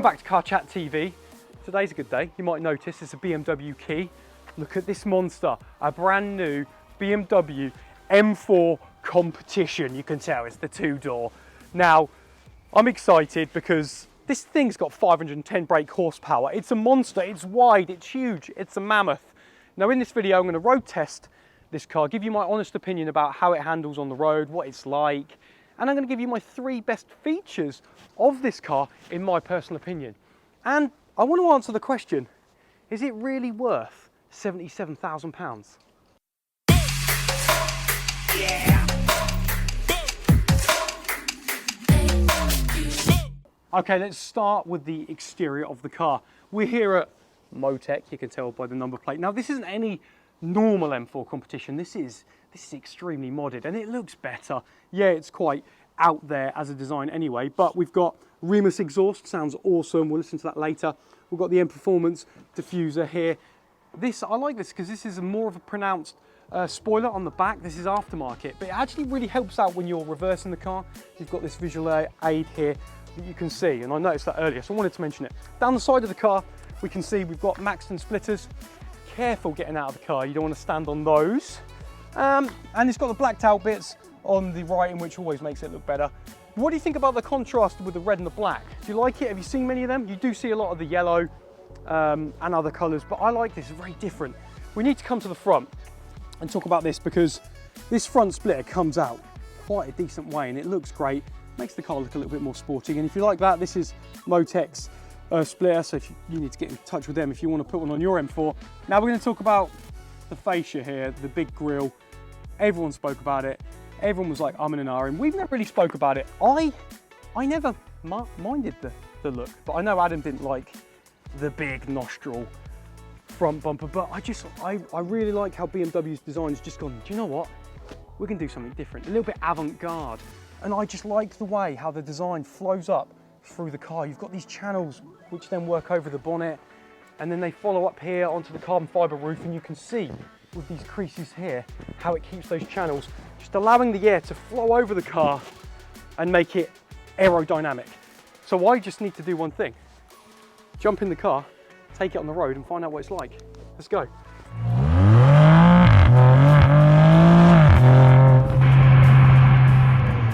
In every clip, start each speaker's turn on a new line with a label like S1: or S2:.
S1: back to Car Chat TV. Today's a good day. You might notice it's a BMW key. Look at this monster, a brand new BMW M4 Competition. You can tell it's the two-door. Now, I'm excited because this thing's got 510 brake horsepower. It's a monster, it's wide, it's huge, it's a mammoth. Now in this video, I'm going to road test this car, give you my honest opinion about how it handles on the road, what it's like, and I'm going to give you my 3 best features of this car in my personal opinion. And I want to answer the question, is it really worth £77,000? Yeah. Okay, let's start with the exterior of the car. We're here at Motec, you can tell by the number plate. Now this isn't any normal M4 competition, this is extremely modded and it looks better. Yeah, it's quite out there as a design anyway, but we've got Remus exhaust, sounds awesome, we'll listen to that later. We've got the M Performance diffuser here. I like this because this is more of a pronounced spoiler on the back. This is aftermarket, but it actually really helps out when you're reversing the car. You've got this visual aid here that you can see, and I noticed that earlier, so I wanted to mention it. Down the side of the car, we can see we've got Maxton splitters. Careful getting out of the car, you don't want to stand on those. And it's got the blacked out bits on the writing, which always makes it look better. What do you think about the contrast with the red and the black? Do you like it? Have you seen many of them? You do see a lot of the yellow and other colours, but I like this, it's very different. We need to come to the front and talk about this because this front splitter comes out quite a decent way and it looks great, makes the car look a little bit more sporting. And if you like that, this is Motec's splitter, so if you need to get in touch with them if you want to put one on your M4. Now we're going to talk about the fascia here, the big grille. Everyone spoke about it. Everyone was like, I'm in an R, and we've never really spoke about it. I never minded the look, but I know Adam didn't like the big nostril front bumper, but I really like how BMW's design has just gone, do you know what? We can do something different, a little bit avant-garde. And I just like the way how the design flows up through the car. You've got these channels which then work over the bonnet, and then they follow up here onto the carbon fibre roof, and you can see with these creases here how it keeps those channels, just allowing the air to flow over the car and make it aerodynamic. So I just need to do one thing, jump in the car, take it on the road and find out what it's like. Let's go.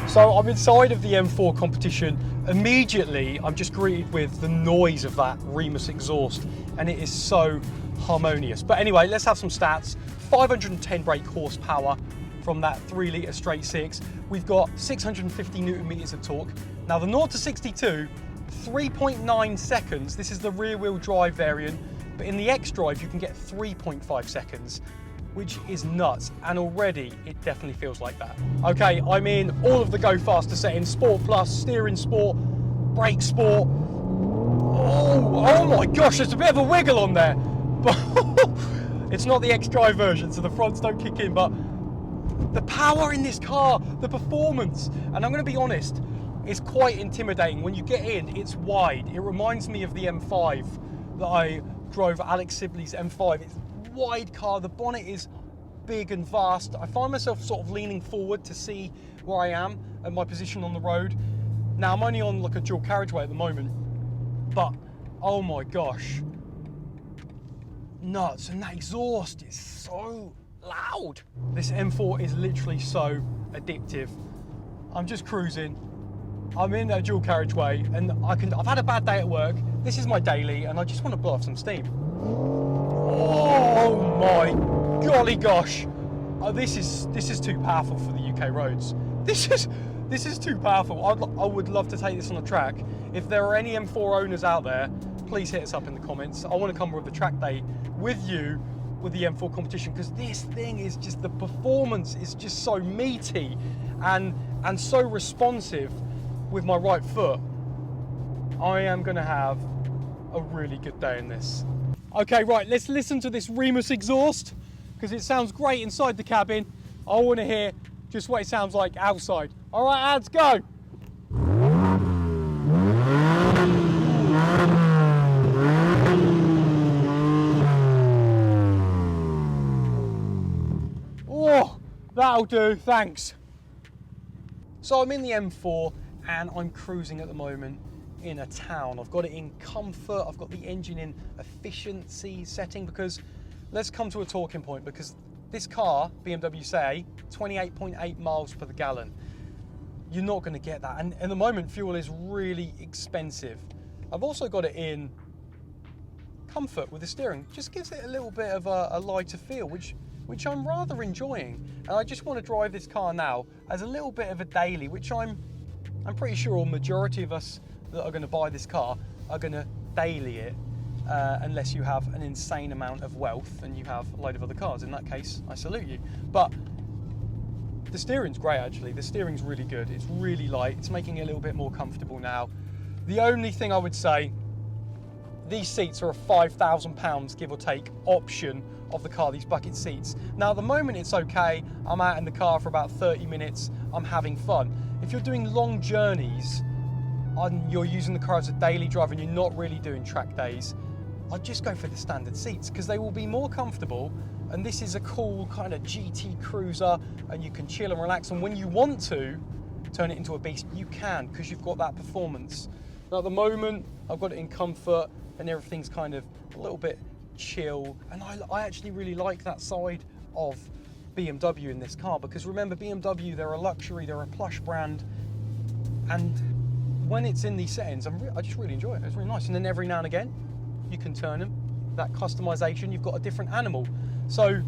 S1: So I'm inside of the M4 competition. Immediately, I'm just greeted with the noise of that Remus exhaust, and it is so harmonious. But anyway, let's have some stats. 510 brake horsepower from that 3-litre straight 6. We've got 650 Newton meters of torque. Now the 0 to 62, 3.9 seconds. This is the rear wheel drive variant, but in the X drive, you can get 3.5 seconds. Which is nuts, and already it definitely feels like that. Okay, I'm in all of the Go Faster settings, Sport Plus, Steering Sport, Brake Sport. Oh my gosh, there's a bit of a wiggle on there. But it's not the X-Drive version, so the fronts don't kick in, but the power in this car, the performance, and I'm gonna be honest, it's quite intimidating. When you get in, it's wide. It reminds me of the M5 that I drove, Alex Sibley's M5. It's wide car, the bonnet is big and vast. I find myself sort of leaning forward to see where I am and my position on the road. Now I'm only on like a dual carriageway at the moment, but oh my gosh, nuts. And that exhaust is so loud. This M4 is literally so addictive. I'm just cruising, I'm in a dual carriageway, and I've had a bad day at work. This is my daily and I just want to blow off some steam. Oh my golly gosh! This is too powerful for the UK roads. This is too powerful. I would love to take this on a track. If there are any M4 owners out there, please hit us up in the comments. I want to come with a track day with you with the M4 competition, because this thing is just, the performance is just so meaty and so responsive with my right foot. I am going to have a really good day in this. Okay, right, let's listen to this Remus exhaust because it sounds great inside the cabin. I want to hear just what it sounds like outside. All right, ads, go. Oh, that'll do, thanks. So I'm in the M4 and I'm cruising at the moment. in a town. I've got it in comfort. I've got the engine in efficiency setting, because let's come to a talking point, because this car, BMW say, 28.8 miles per gallon. You're not going to get that. And at the moment, fuel is really expensive. I've also got it in comfort with the steering. Just gives it a little bit of a lighter feel, which I'm rather enjoying. And I just want to drive this car now as a little bit of a daily, which I'm pretty sure a majority of us that are going to buy this car are going to daily it, unless you have an insane amount of wealth and you have a load of other cars. In that case, I salute you. But the steering's great, actually. The steering's really good. It's really light. It's making it a little bit more comfortable now. The only thing I would say, these seats are a £5,000, give or take, option of the car, these bucket seats. Now, at the moment, it's okay. I'm out in the car for about 30 minutes. I'm having fun. If you're doing long journeys and you're using the car as a daily driver and you're not really doing track days, I'd just go for the standard seats, because they will be more comfortable. And this is a cool kind of GT cruiser, and you can chill and relax. And when you want to turn it into a beast, you can, because you've got that performance. Now, at the moment, I've got it in comfort and everything's kind of a little bit chill. And I actually really like that side of BMW in this car, because remember, BMW, they're a luxury, they're a plush brand. And when it's in these settings, I just really enjoy it. It's really nice. And then every now and again, you can turn them. That customization, you've got a different animal. So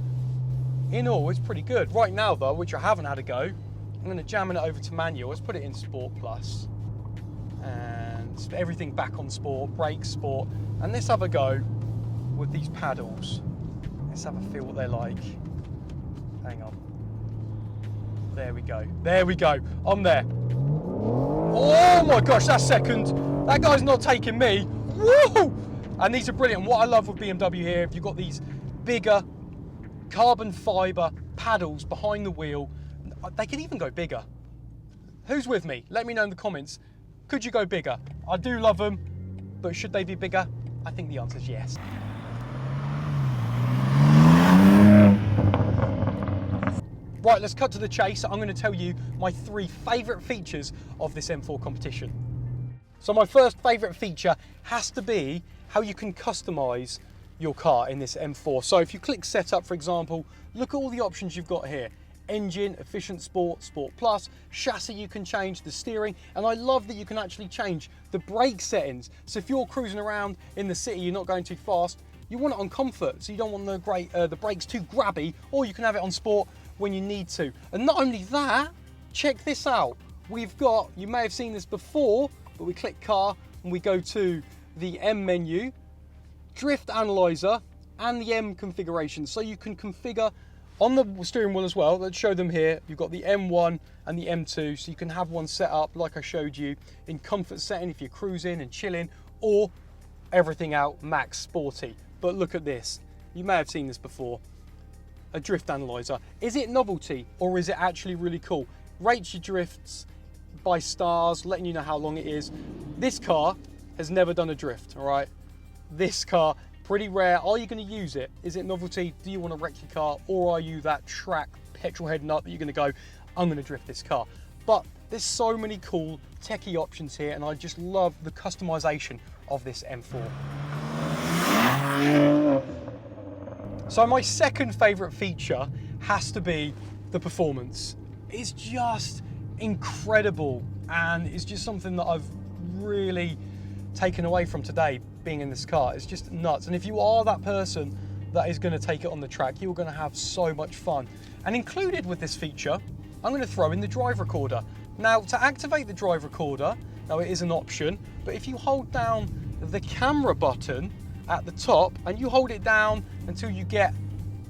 S1: in all, it's pretty good. Right now though, which I haven't had a go, I'm going to jam it over to manual. Let's put it in Sport Plus. And everything back on Sport, brakes Sport. And let's have a go with these paddles. Let's have a feel what they're like. Hang on. There we go. There we go. I'm there. Oh my gosh, that's second. That guy's not taking me. Woo! And these are brilliant. What I love with BMW here, if you've got these bigger carbon fibre paddles behind the wheel, they can even go bigger. Who's with me? Let me know in the comments. Could you go bigger? I do love them, but should they be bigger? I think the answer is yes. Right, let's cut to the chase. I'm going to tell you my 3 favourite features of this M4 competition. So my first favourite feature has to be how you can customise your car in this M4. So if you click Setup, for example, look at all the options you've got here. Engine, Efficient Sport, Sport Plus, chassis you can change, the steering, and I love that you can actually change the brake settings. So if you're cruising around in the city, you're not going too fast, you want it on comfort, so you don't want the brakes too grabby, or you can have it on Sport when you need to. And not only that, check this out. We've got, you may have seen this before, but we click Car and we go to the M menu, Drift Analyzer, and the M configuration. So you can configure on the steering wheel as well. Let's show them here. You've got the M1 and the M2, so you can have one set up like I showed you in comfort setting if you're cruising and chilling, or everything out max sporty. But look at this. You may have seen this before. A drift analyzer. Is it novelty or is it actually really cool? Rates your drifts by stars, letting you know how long it is. This car has never done a drift, all right? This car, pretty rare. Are you going to use it? Is it novelty? Do you want to wreck your car? Or are you that track petrol head nut that you're going to go, I'm going to drift this car? But there's so many cool techie options here, and I just love the customization of this M4. So my second favorite feature has to be the performance. It's just incredible, and it's just something that I've really taken away from today being in this car. It's just nuts. And if you are that person that is going to take it on the track, you're going to have so much fun. And included with this feature, I'm going to throw in the drive recorder. Now, to activate the drive recorder, now it is an option, but if you hold down the camera button at the top and you hold it down until you get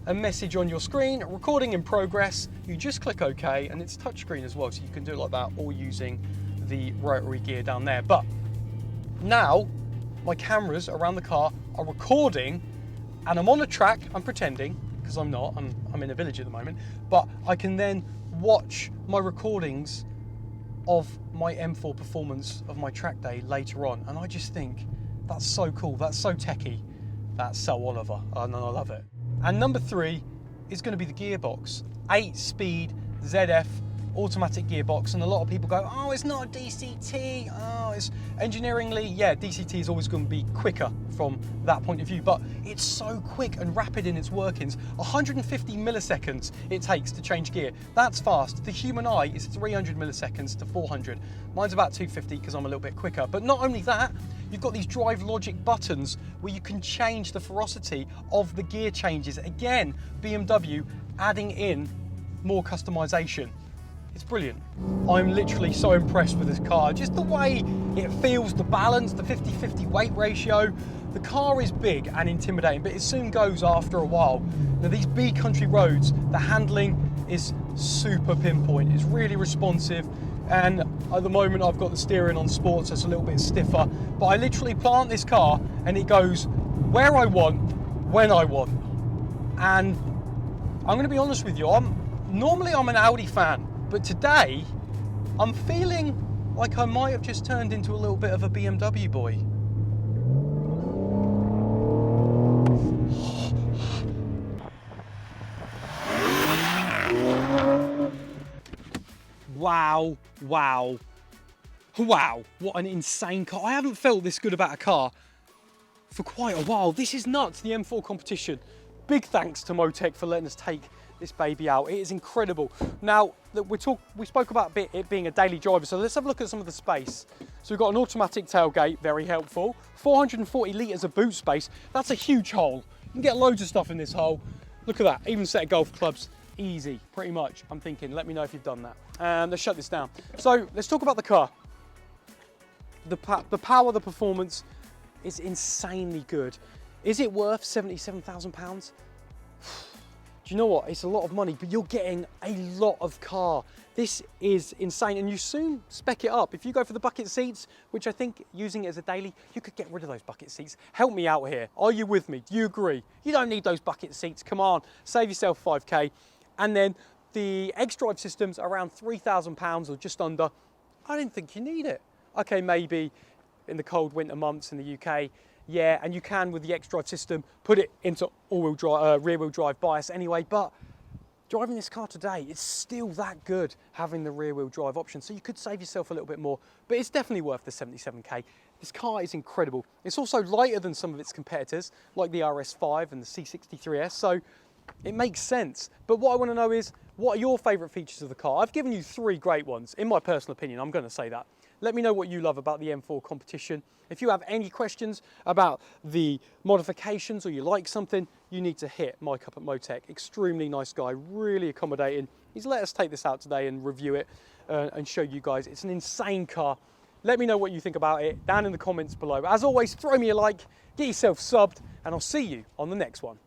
S1: a message on your screen, recording in progress, you just click OK, and it's touchscreen as well, so you can do it like that, or using the rotary gear down there. But now my cameras around the car are recording, and I'm on a track. I'm pretending, because I'm not, I'm in a village at the moment, but I can then watch my recordings of my M4 performance of my track day later on, and I just think that's so cool, that's so techie, that's so Oliver, and I love it. And number 3 is going to be the gearbox. 8-speed ZF automatic gearbox, and a lot of people go, oh, it's not a DCT, oh, it's engineeringly, yeah, DCT is always going to be quicker from that point of view, but it's so quick and rapid in its workings. 150 milliseconds it takes to change gear. That's fast. The human eye is 300 milliseconds to 400. Mine's about 250 because I'm a little bit quicker. But not only that, you've got these drive logic buttons where you can change the ferocity of the gear changes. Again, BMW adding in more customization. It's brilliant. I'm literally so impressed with this car. Just the way it feels, the balance, the 50-50 weight ratio. The car is big and intimidating, but it soon goes after a while. Now these B country roads, the handling is super pinpoint. It's really responsive. And at the moment I've got the steering on sport, so it's a little bit stiffer. But I literally plant this car and it goes where I want, when I want. And I'm gonna be honest with you, normally I'm an Audi fan, but today I'm feeling like I might have just turned into a little bit of a BMW boy. Wow, wow, wow, what an insane car. I haven't felt this good about a car for quite a while. This is nuts, the M4 competition. Big thanks to Motec for letting us take this baby out. It is incredible. Now, we spoke about it being a daily driver, so let's have a look at some of the space. So we've got an automatic tailgate, very helpful. 440 litres of boot space. That's a huge hole. You can get loads of stuff in this hole. Look at that, even set of golf clubs. Easy, pretty much, I'm thinking. Let me know if you've done that. And let's shut this down. So let's talk about the car. The power, the performance is insanely good. Is it worth £77,000? Do you know what? It's a lot of money, but you're getting a lot of car. This is insane, and you soon spec it up. If you go for the bucket seats, which I think using it as a daily, you could get rid of those bucket seats. Help me out here. Are you with me? Do you agree? You don't need those bucket seats. Come on, save yourself 5K. And then the X-Drive system's around £3,000 or just under. I didn't think you need it. Okay, maybe in the cold winter months in the UK, yeah, and you can with the X-Drive system put it into all-wheel drive, rear-wheel drive bias anyway, but driving this car today, it's still that good having the rear-wheel drive option, so you could save yourself a little bit more, but it's definitely worth the 77K. This car is incredible. It's also lighter than some of its competitors, like the RS5 and the C63S, so it makes sense. But what I want to know is, what are your favourite features of the car? I've given you 3 great ones, in my personal opinion, I'm going to say that. Let me know what you love about the M4 competition. If you have any questions about the modifications or you like something, you need to hit Mike up at Motec. Extremely nice guy, really accommodating. He's let us take this out today and review it and show you guys. It's an insane car. Let me know what you think about it down in the comments below. As always, throw me a like, get yourself subbed, and I'll see you on the next one.